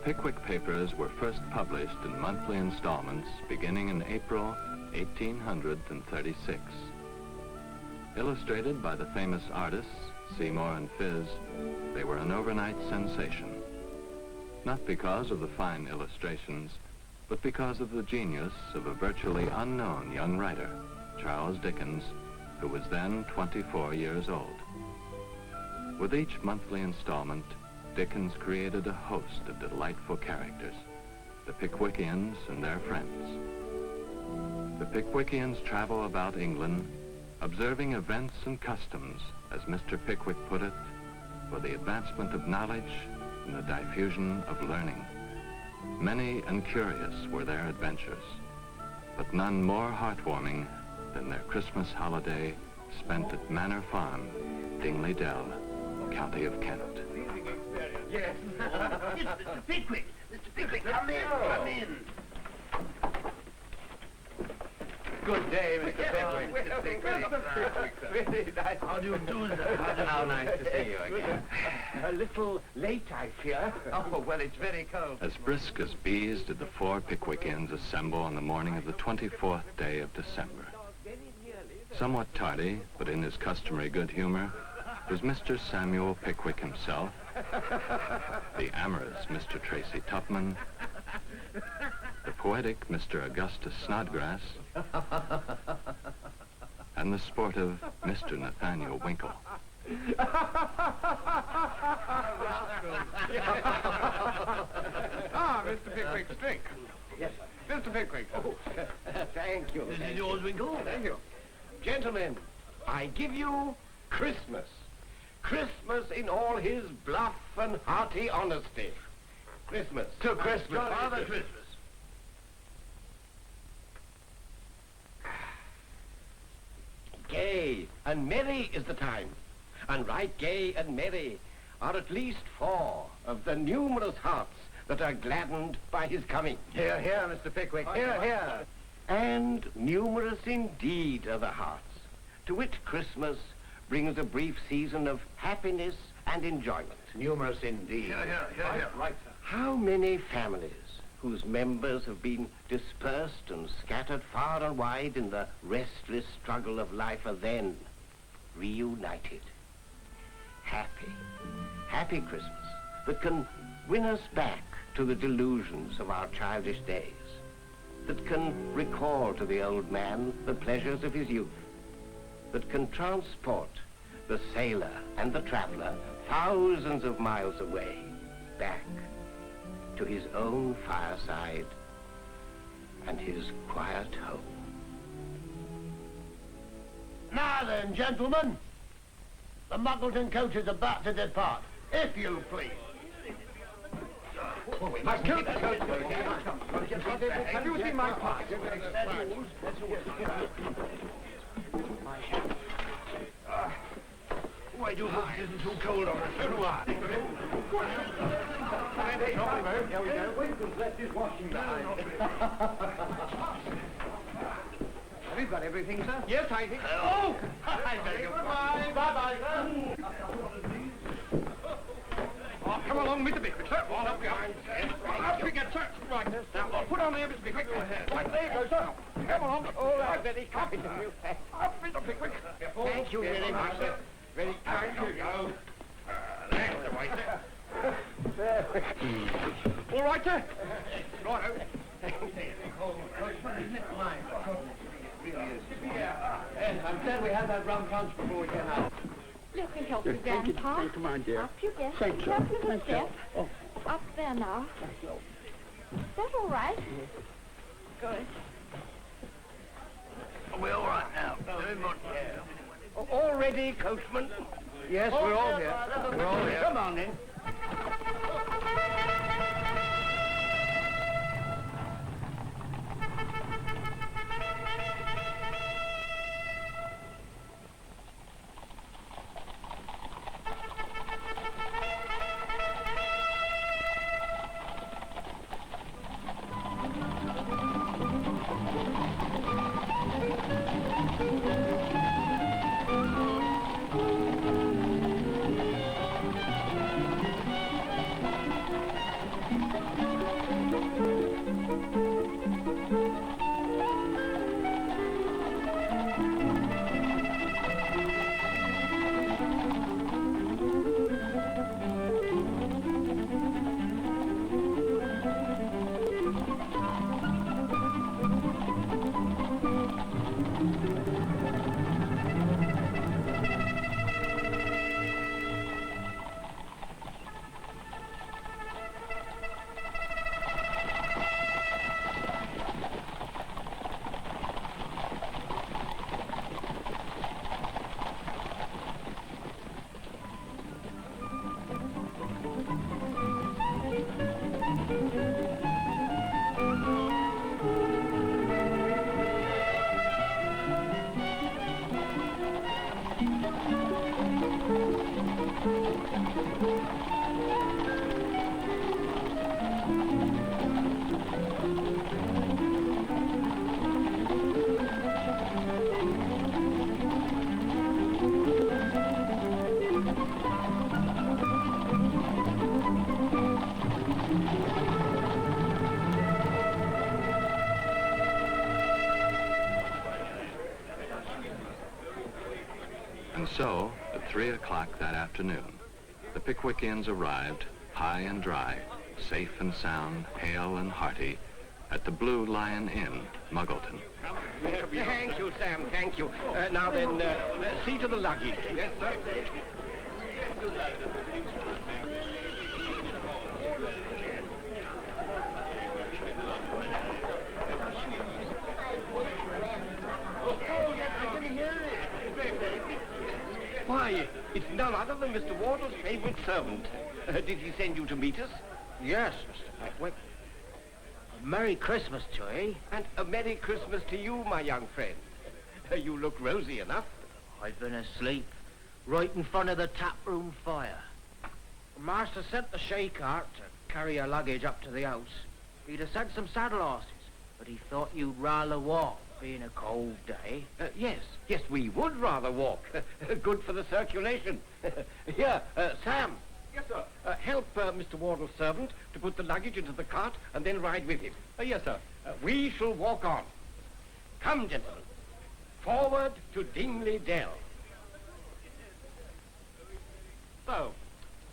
Pickwick papers were first published in monthly installments beginning in April 1836. Illustrated by the famous artists Seymour and Phiz, they were an overnight sensation. Not because of the fine illustrations, but because of the genius of a virtually unknown young writer, Charles Dickens, who was then 24 years old. With each monthly installment, Dickens created a host of delightful characters, the Pickwickians and their friends. The Pickwickians travel about England, observing events and customs, as Mr. Pickwick put it, for the advancement of knowledge and the diffusion of learning. Many and curious were their adventures, but none more heartwarming than their Christmas holiday spent at Manor Farm, Dingley Dell, County of Kent. Yes. It's Mr. Pickwick. Mr. Pickwick, come in, come in. Good day, Mr. Pickwick. Really nice. How do you do, sir? How nice to see you again. A little late, I fear. Oh, well, it's very cold. As brisk as bees did the four Pickwickians assemble on the morning of the 24th day of December. Somewhat tardy, but in his customary good humor, was Mr. Samuel Pickwick himself, the amorous Mr. Tracy Tupman, the poetic Mr. Augustus Snodgrass, and the sportive Mr. Nathaniel Winkle. Mr. Pickwick's drink. Yes, sir. Mr. Pickwick. Oh, thank you. This is yours, Winkle. Thank you. Gentlemen, I give you Christmas. Christmas in all his bluff and hearty honesty. Christmas. To Christmas. Father Christmas. Gay and merry is the time, and right gay and merry are at least 4 of the numerous hearts that are gladdened by his coming. Here, here, Mr. Pickwick. Here, here. And numerous indeed are the hearts to which Christmas brings a brief season of happiness and enjoyment. Numerous indeed. Here. Right, sir. How many families whose members have been dispersed and scattered far and wide in the restless struggle of life are then reunited. Happy Christmas that can win us back to the delusions of our childish days, that can recall to the old man the pleasures of his youth, that can transport the sailor and the traveler thousands of miles away, back to his own fireside and his quiet home. Now then, gentlemen, the Muggleton coach is about to depart, if you please. My coat! Have you seen my pass? I do hope it isn't too cold on us. So do I. Here we go. Winston's left his washing behind. Have you got everything, sir? Yes, I think. Oh! I better go. Bye-bye, sir. Oh, come along, Mr. Pickwick, sir. All up behind. Up we get, sir. Right. Now, put on there, Mr. Pickwick. Go ahead. Right, there you go, sir. Come along. Oh, that's very kind of you. Up, Mr. Pickwick. Thank you very much, sir. Very kind of you. That's the way, sir. All right, sir? Righto. Isn't it mine? Really is. Yes, I'm glad we had that rum punch before we came out. Let me help you, Grandpa. Thank you, my dear. Up you get. Thank you. Careful of the Thank you. step. Oh, Up there now. Is that all right? Good. We're all right now. Very much. All ready, coachman? Yes, we're all here. We're all here. Come on, then. And so, at 3 o'clock that afternoon, the Pickwickians arrived, high and dry, safe and sound, hale and hearty, at the Blue Lion Inn, Muggleton. Thank you, Sam, thank you. Now then, see to the luggage. Yes, sir. Why, it's none other than Mr. Wardle's favorite servant. Did he send you to meet us? Yes, Mr. Pickwick. Merry Christmas to ye. And a Merry Christmas to you, my young friend. You look rosy enough. I've been asleep, right in front of the tap-room fire. Master sent the shay cart to carry your luggage up to the house. He'd have sent some saddle horses, but he thought you'd rather walk, being a cold day. Yes, we would rather walk. Good for the circulation. Here, Sam. Yes, sir. Help Mr. Wardle's servant to put the luggage into the cart and then ride with him. Yes, sir. We shall walk on. Come, gentlemen. Forward to Dingley Dell. So,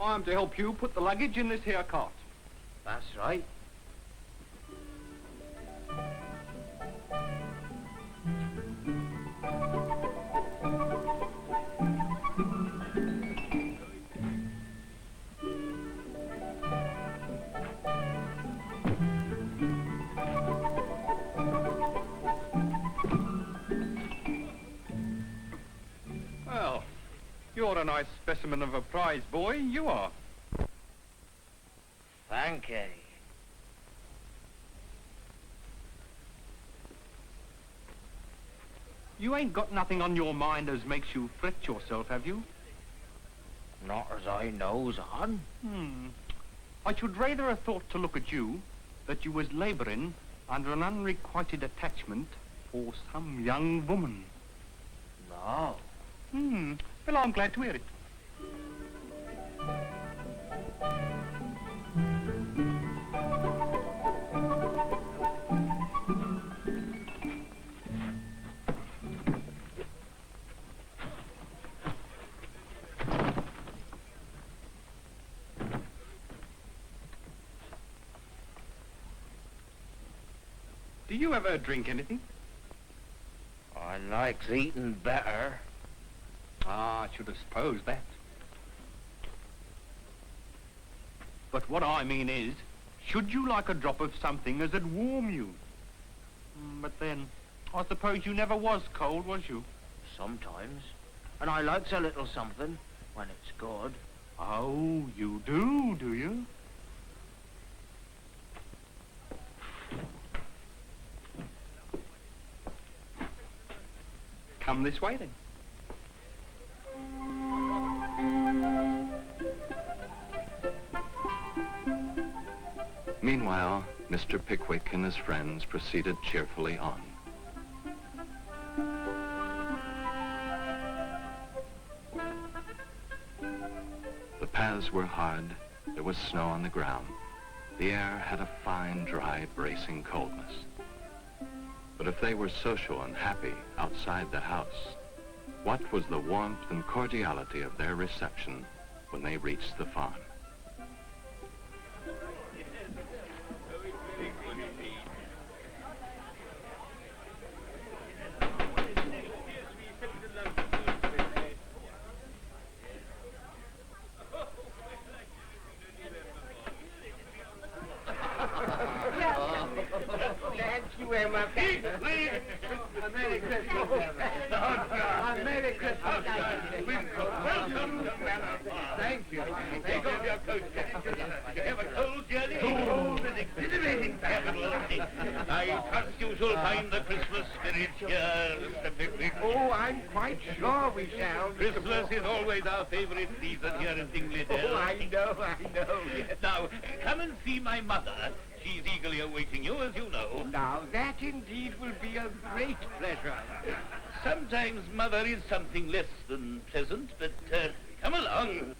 I'm to help you put the luggage in this here cart. That's right. Well, you're a nice specimen of a prize boy, you are. Thank ye. You ain't got nothing on your mind as makes you fret yourself, have you? Not as I knows on. I should rather have thought to look at you that you was labouring under an unrequited attachment for some young woman. No. Well, I'm glad to hear it. Do you ever drink anything? I likes eating better. Ah, I should have supposed that. But what I mean is, should you like a drop of something as 'ud warm you? But then, I suppose you never was cold, was you? Sometimes. And I likes a little something when it's good. Oh, you do you? Come this way, then. Meanwhile, Mr. Pickwick and his friends proceeded cheerfully on. The paths were hard. There was snow on the ground. The air had a fine, dry, bracing coldness. But if they were social and happy outside the house, what was the warmth and cordiality of their reception when they reached the farm? Thank you, Emma. Merry Christmas, Emma. Merry Christmas. Welcome. Thank you. Take off your coat. You have a cold journey? Oh, it's amazing. I trust you shall find the Christmas it here, Mr. Pickwick? Oh, I'm quite sure we shall. Christmas is always our favorite season here in England. Oh, I know, yes. Now, come and see my mother. She's eagerly awaiting you, as you know. Now, that indeed will be a great pleasure. Sometimes Mother is something less than pleasant, but come along.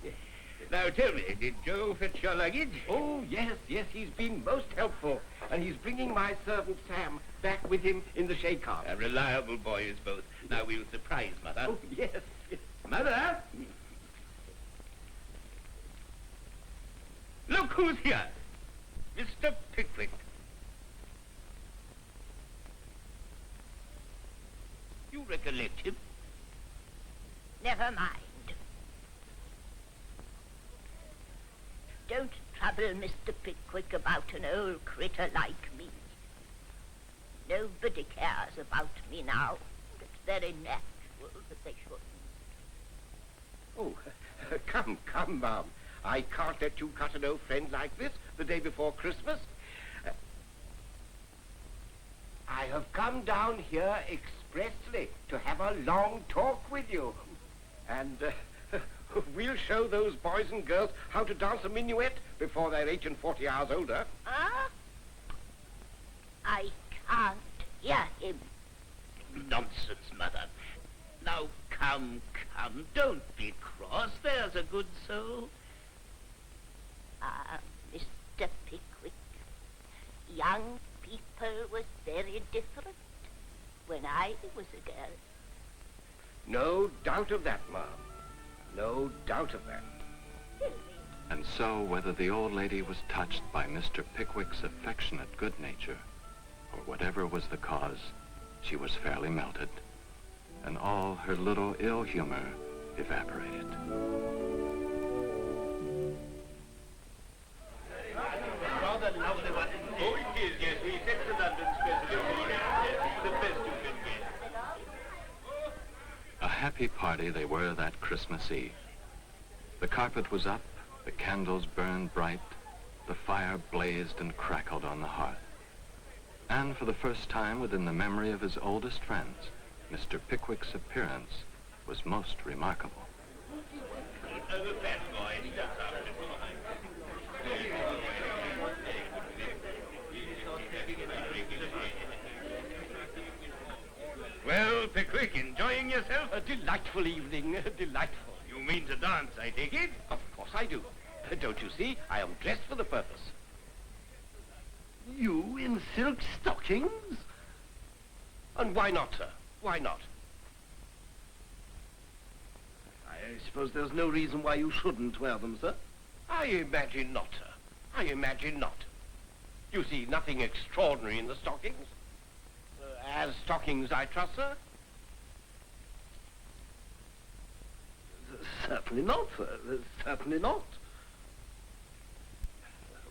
Now, tell me, did Joe fetch your luggage? Oh, yes, he's been most helpful. And he's bringing my servant Sam back with him in the shay cart. A reliable boy is both. Now, we'll surprise Mother. Oh, yes. Mother? Look who's here. Mr. Pickwick. You recollect him? Never mind. Don't trouble Mr. Pickwick about an old critter like me. Nobody cares about me now. It's very natural that they shouldn't. Oh, come, Mum. I can't let you cut an old friend like this the day before Christmas. I have come down here expressly to have a long talk with you. And we'll show those boys and girls how to dance a minuet before they're 8 and 40 hours older. Huh? I can't hear him. Nonsense, Mother. Now, come, don't be cross. There's a good soul. Ah, Mr. Pickwick, young people was very different when I was a girl. No doubt of that, Mum. No doubt of that. And so, whether the old lady was touched by Mr. Pickwick's affectionate good nature, or whatever was the cause, she was fairly melted, and all her little ill humor evaporated. Rather lovely one. Oh, it is, yes. We sent to London specially for it. The best you can get. A happy party they were that Christmas Eve. The carpet was up, the candles burned bright, the fire blazed and crackled on the hearth. And for the first time within the memory of his oldest friends, Mr. Pickwick's appearance was most remarkable. The fat boy, he does Well, Pickwick, enjoying yourself? A delightful evening, delightful. You mean to dance, I take it? Of course I do. Don't you see? I am dressed for the purpose. You in silk stockings? And why not, sir? Why not? I suppose there's no reason why you shouldn't wear them, sir. I imagine not, sir. I imagine not. You see nothing extraordinary in the stockings? As stockings, I trust, sir? Certainly not, sir. Certainly not.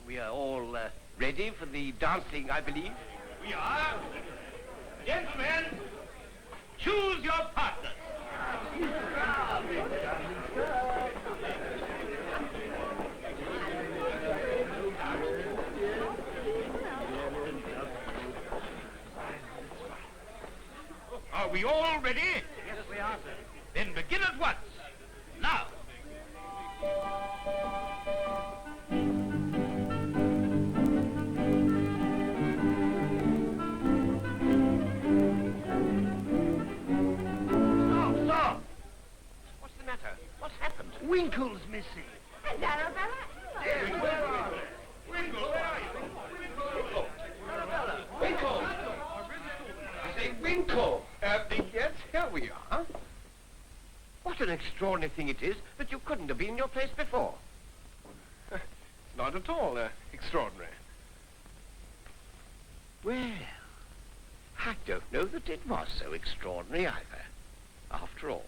We are all ready for the dancing, I believe. We are. Gentlemen, choose your partners. Are we all ready? Yes, we are, sir. Then begin at once. Now. Stop! What's the matter? What's happened? Winkle's missing. And Arabella. Where are they? Winkle, where are you? Winkle! I say, Winkle! Yes, here we are. What an extraordinary thing it is that you couldn't have been in your place before. Not at all extraordinary. Well, I don't know that it was so extraordinary either, after all.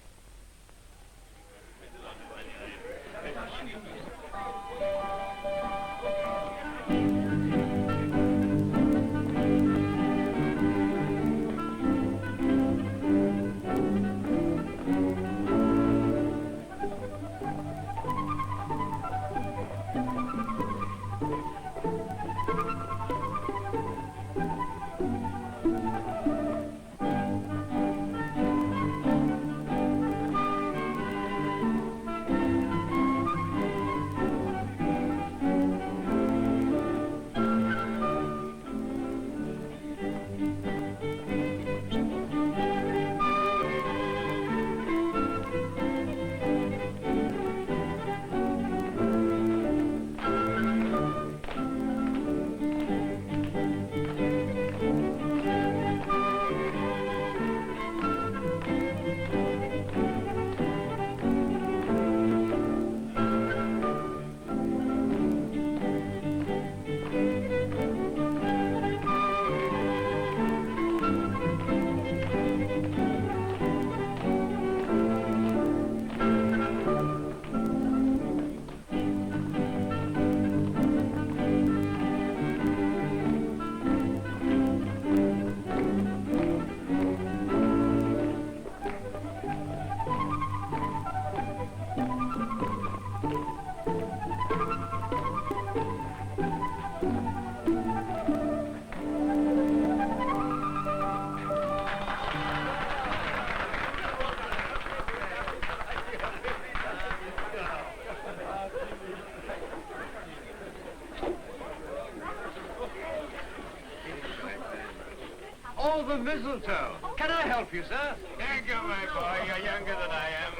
the mistletoe. Can I help you, sir? Thank you, my boy. You're younger than I am.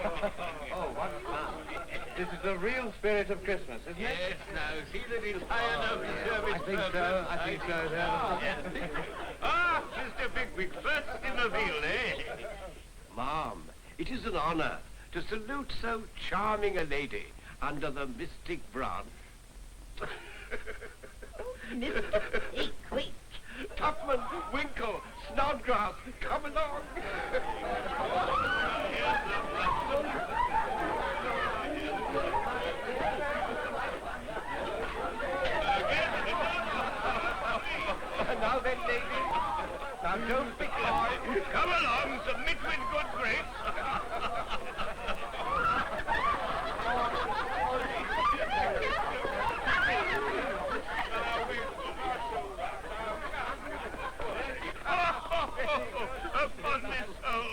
Oh, what fun. This is the real spirit of Christmas, isn't it? Yes, now, see that it's high enough to serve its I think so. purpose. I think so, sir. Yes. Ah, Mr. Pickwick, first in the field, eh? Ma'am, it is an honor to salute so charming a lady under the mystic branch. Mr. Pickwick. Tupman, Winkle, Snodgrass, come along. Now then, ladies, now don't be coy. Come along, submit with good grace. Upon my soul.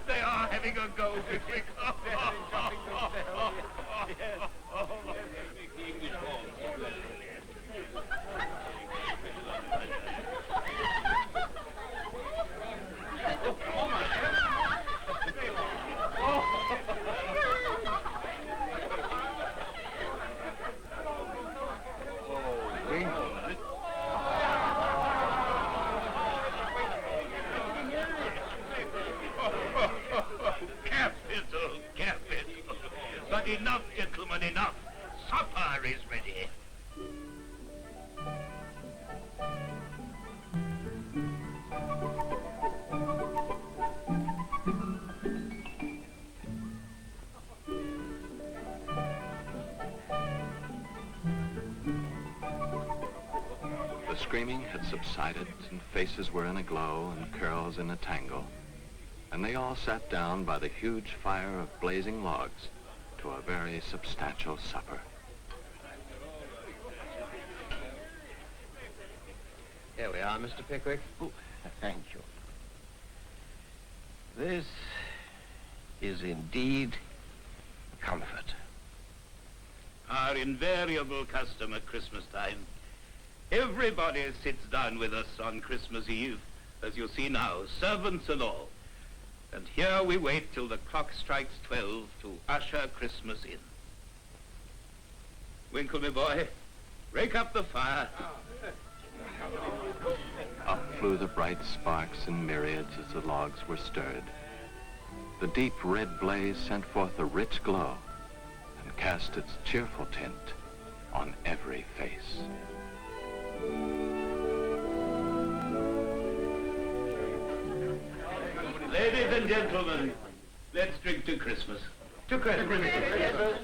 They are having a go, Pickwick. Capital, capital. But enough, gentlemen, enough. Supper is ready. The screaming had subsided, and faces were in a glow and curls in a tangle. And they all sat down by the huge fire of blazing logs to a very substantial supper. Here we are, Mr. Pickwick. Oh, thank you. This is indeed comfort. Our invariable custom at Christmas time. Everybody sits down with us on Christmas Eve, as you see now, servants and all. And here we wait till the clock strikes 12 to usher Christmas in. Winkle, my boy, rake up the fire. Up flew the bright sparks in myriads as the logs were stirred. The deep red blaze sent forth a rich glow and cast its cheerful tint on every face. Ladies and gentlemen, let's drink to Christmas. To Christmas.